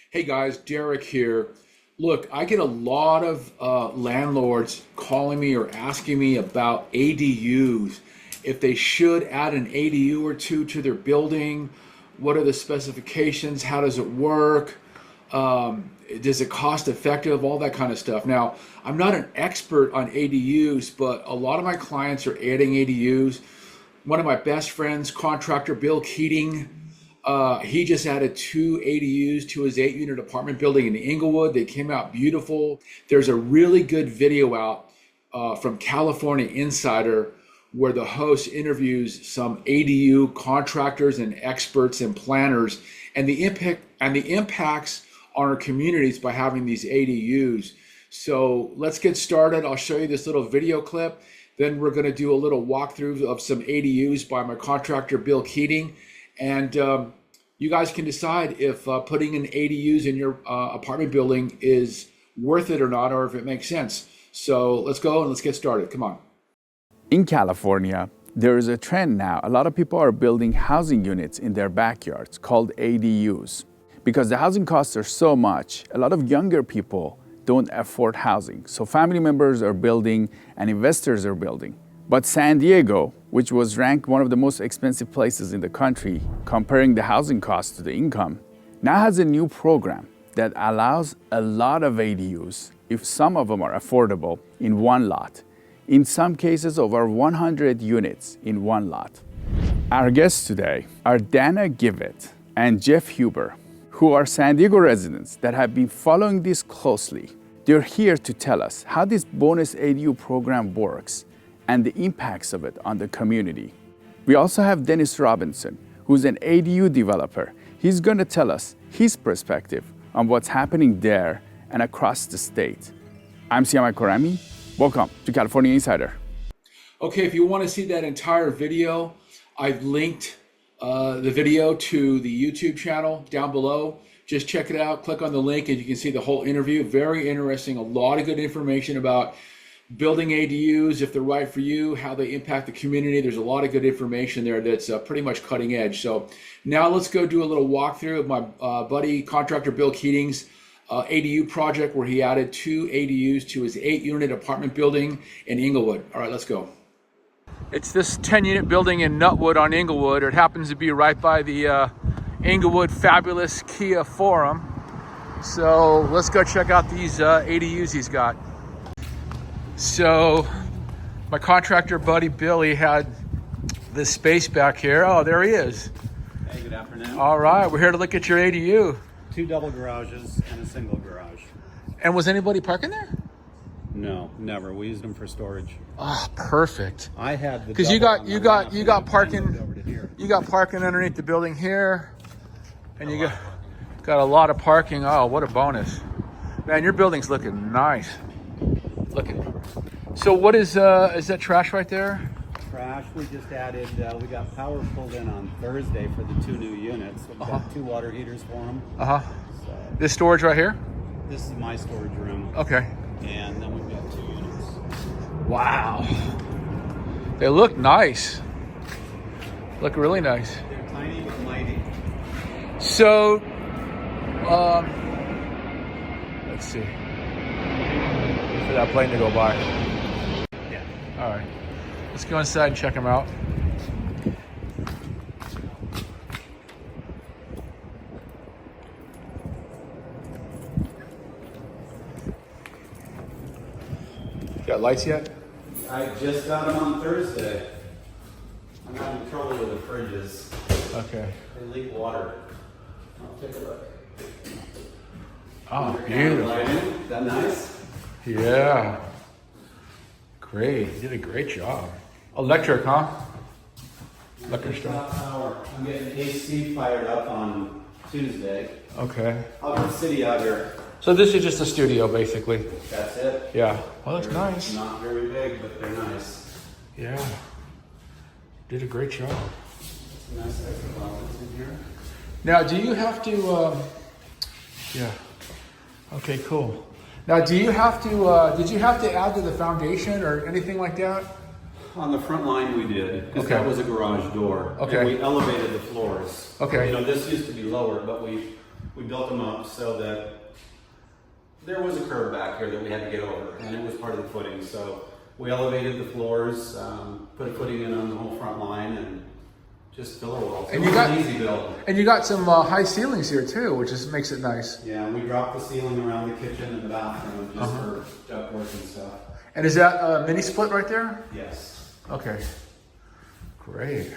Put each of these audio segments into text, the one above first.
Hey guys, Derek here. Look, I get a lot of landlords calling me or asking me about ADUs, if they should add an ADU or two to their building. What are the specifications? How does it work? Does it cost effective? All that kind of stuff. Now, I'm not an expert on ADUs, but a lot of my clients are adding ADUs. One of my best friends, contractor Bill Keating, he just added two ADUs to his 8-unit apartment building in Inglewood. They came out beautiful. There's a really good video out from California Insider where the host interviews some ADU contractors and experts and planners and the impacts on our communities by having these ADUs. So let's get started. I'll show you this little video clip. Then we're going to do a little walkthrough of some ADUs by my contractor Bill Keating. And you guys can decide if putting in ADUs in your apartment building is worth it or not, or if it makes sense. So let's go and let's get started. Come on. In California, there is a trend now. A lot of people are building housing units in their backyards called ADUs. Because the housing costs are so much, a lot of younger people don't afford housing. So family members are building and investors are building. But San Diego, which was ranked one of the most expensive places in the country, comparing the housing costs to the income, now has a new program that allows a lot of ADUs, if some of them are affordable, in one lot. In some cases, over 100 units in one lot. Our guests today are Dana Givet and Jeff Huber, who are San Diego residents that have been following this closely. They're here to tell us how this bonus ADU program works and the impacts of it on the community. We also have Dennis Robinson, who's an ADU developer. He's going to tell us his perspective on what's happening there and across the state. I'm Siamak Korami. Welcome to California Insider. Okay, if you want to see that entire video, I've linked the video to the YouTube channel down below. Just check it out, click on the link, and you can see the whole interview. Very interesting, a lot of good information about building ADUs, if they're right for you, how they impact the community. There's a lot of good information there that's pretty much cutting edge. So now let's go do a little walkthrough of my buddy contractor Bill Keating's ADU project, where he added two ADUs to his 8-unit apartment building in Inglewood. All right, let's go. It's this 10-unit building in Nutwood on Inglewood. It happens to be right by the Inglewood Fabulous Kia Forum. So let's go check out these ADUs he's got. So my contractor buddy Billy had this space back here. Oh, there he is. Hey, good afternoon. All right, we're here to look at your ADU. 2 double garages and a single garage. And was anybody parking there? No, never. We used them for storage. Oh, perfect. I had the Because you got parking. over to here. You got parking underneath the building here, and you got a lot of parking. Oh, what a bonus, man! Your building's looking nice. So what is that trash right there? Trash. We just added. We got power pulled in on Thursday for the 2 new units. We've got 2 water heaters for them. So This storage right here. this is my storage room. Okay. And then we've got 2 units. Wow. They look nice. Look really nice. They're tiny but mighty. So, let's see. Wait for that plane to go by. Yeah. All right. Let's go inside and check them out. Got lights yet? I just got them on Thursday. I'm having trouble with the fridges. Okay. They leak water. I'll take a look. Oh, beautiful. Is that nice? Yeah. Great. You did a great job. Electric, huh? Electric It's stuff. not power. I'm getting AC fired up on Tuesday. Okay. I'll get the city out here. So this is just a studio, basically. That's it. Yeah. Well, that's They're nice. Not very big, but they're nice. Yeah. Did a great job. It's a nice extra closets in here. Now, do you have to? Yeah. Okay. Cool. Now, do you have to? Did you have to add to the foundation or anything like that? On the front line we did, because Okay. that was a garage door. Okay. And we elevated the floors. Okay. You know, this used to be lower, but we we built them up so that there was a curb back here that we had to get over, and it was part of the footing. So we elevated the floors, put a footing in on the whole front line, and just pillar walls. And it you was got an easy build. And you got some high ceilings here too, which just makes it nice. Yeah, we dropped the ceiling around the kitchen and the bathroom just for ductwork and stuff. And is that a mini split right there? Yes. Okay, great.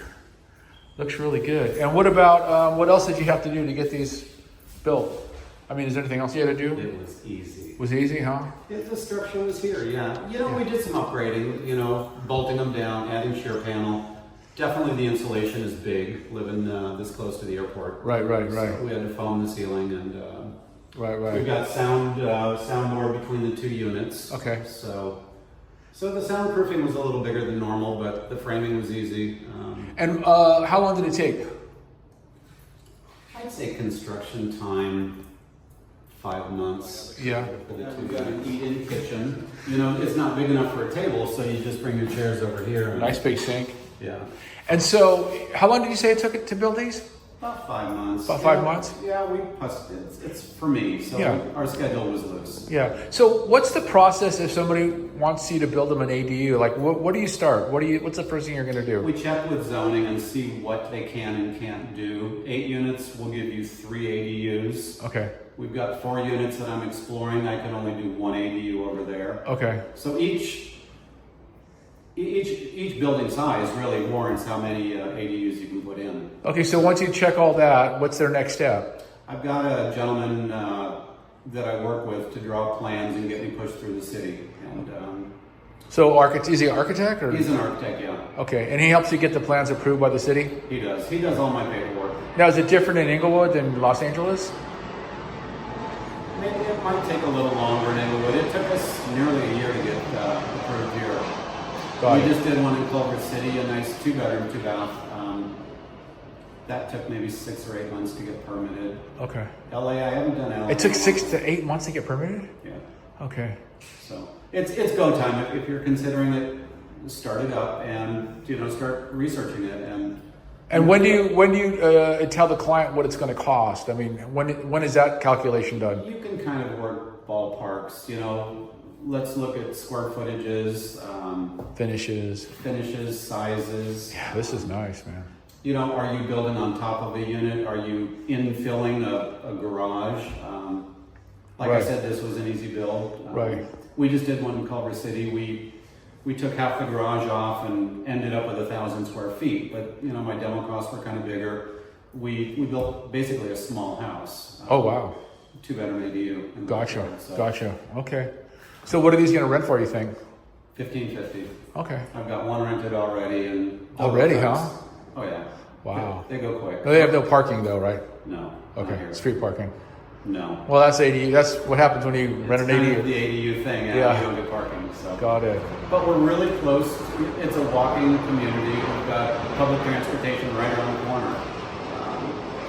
Looks really good. And what about what else did you have to do to get these built? I mean, is there anything else you had to do? It was easy. Was easy, huh? The structure was here, yeah. You know, we did some upgrading, you know, bolting them down, adding shear panel. Definitely the insulation is big, living this close to the airport. Right. So we had to foam the ceiling, and Right. we've got soundboard between the two units. Okay. So the soundproofing was a little bigger than normal, but the framing was easy. And how long did it take? I'd say construction time 5 months. Yeah. We've got an eat-in kitchen. You know, it's not big enough for a table, so you just bring your chairs over here. Nice big sink. Yeah. And so, how long did you say it took it to build these? About 5 months. About 5 months? Yeah, it's for me, so Yeah. our schedule was loose. Yeah. So, what's the process if somebody wants you to build them an ADU? Like, what do you start? What's the first thing you're going to do? We check with zoning and see what they can and can't do. 8 units will give you 3 ADUs. Okay. We've got 4 units that I'm exploring. I can only do 1 ADU over there. Okay. So each building size really warrants how many ADUs you can put in. Okay. So once you check all that, what's their next step? I've got a gentleman that I work with to draw plans and get me pushed through the city. And So, is he an architect or? he's an architect, yeah. Okay, and he helps you get the plans approved by the city? He does. He does all my paperwork. Now, is it different in Inglewood than Los Angeles? Maybe it might take a little longer in Inglewood. It took us nearly a year to get approved here. We just did one in Culver City, a nice 2-bedroom, 2-bath. That took maybe 6 or 8 months to get permitted. Okay. LA, I haven't done LA. It took 6 to 8 months to get permitted? Yeah. Okay. So it's go time. If you're considering it, start it up and start researching it. And when do you tell the client what it's going to cost? I mean, when is that calculation done? You can kind of work ballparks. Let's look at square footages, finishes, sizes. Yeah, this is nice, man. Are you building on top of a unit? Are you infilling a garage? Like Right. I said, this was an easy build. Right. We just did one in Culver City. We took half the garage off and ended up with 1,000 square feet. But my demo costs were kind of bigger. We built basically a small house. Oh, wow. 2-bedroom ADU. in the Gotcha. backyard, so Gotcha. Okay. So what are these going to rent for, you think? $1,550. Okay. I've got one rented already, and Already, double huh? trucks. Oh yeah. Wow. They go quick. No, they have no parking though, right? No. Okay. not here. Street parking. No. Well, that's ADU. That's what happens when you rent an It's kind of ADU. the ADU thing. Yeah. You don't get parking. So. Got it. But we're really close. It's a walking community. We've got public transportation right around the corner.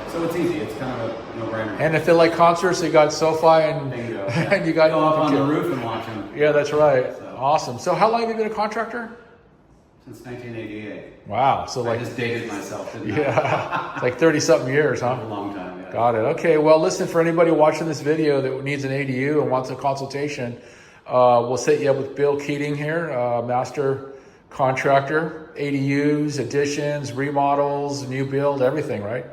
So it's easy. It's kind of a no-brainer. And if they like concerts, you got SoFi and Bingo. and you got go up on the roof and watch them. Yeah, that's right. So. Awesome. So how long have you been a contractor? Since 1988. Wow. So I like, just dated myself, didn't I? yeah, like 30 something years, huh? A long time, yeah. Got it. Okay. Well, listen, for anybody watching this video that needs an ADU and wants a consultation, we'll set you up with Bill Keating here, master contractor, ADUs, additions, remodels, new build, everything, right?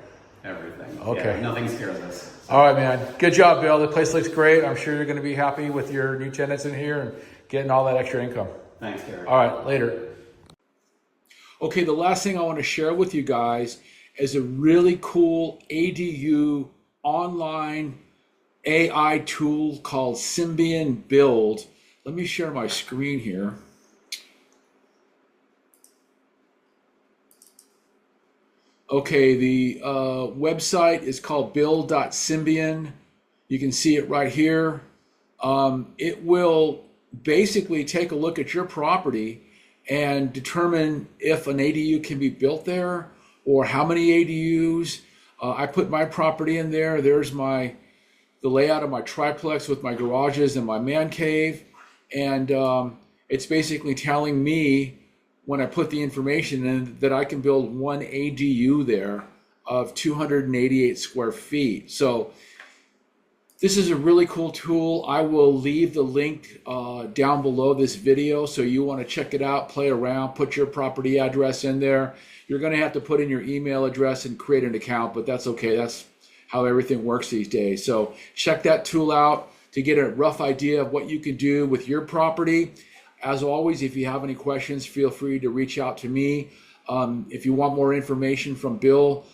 Everything. Okay. Yeah, nothing scares us. All right, man. Good job, Bill. The place looks great. I'm sure you're going to be happy with your new tenants in here and getting all that extra income. Thanks, Gary. All right, later. Okay, the last thing I want to share with you guys is a really cool ADU online AI tool called Symbium Build. Let me share my screen here. Okay, the website is called build.symbian. You can see it right here. It will basically take a look at your property and determine if an ADU can be built there or how many ADUs. I put my property in there. There's the layout of my triplex with my garages and my man cave. And it's basically telling me when I put the information in that I can build one ADU there of 288 square feet. So This is a really cool tool. I will leave the link down below this video, so you want to check it out, play around, put your property address in there. You're going to have to put in your email address and create an account, but that's okay. That's how everything works these days. So check that tool out to get a rough idea of what you can do with your property. As always, if you have any questions, feel free to reach out to me. If you want more information from Bill,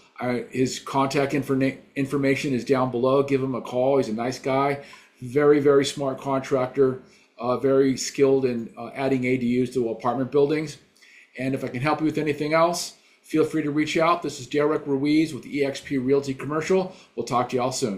his contact information is down below. Give him a call. He's a nice guy, very, very smart contractor, very skilled in adding ADUs to apartment buildings. And if I can help you with anything else, feel free to reach out. This is Derek Ruiz with eXp Realty Commercial. We'll talk to you all soon.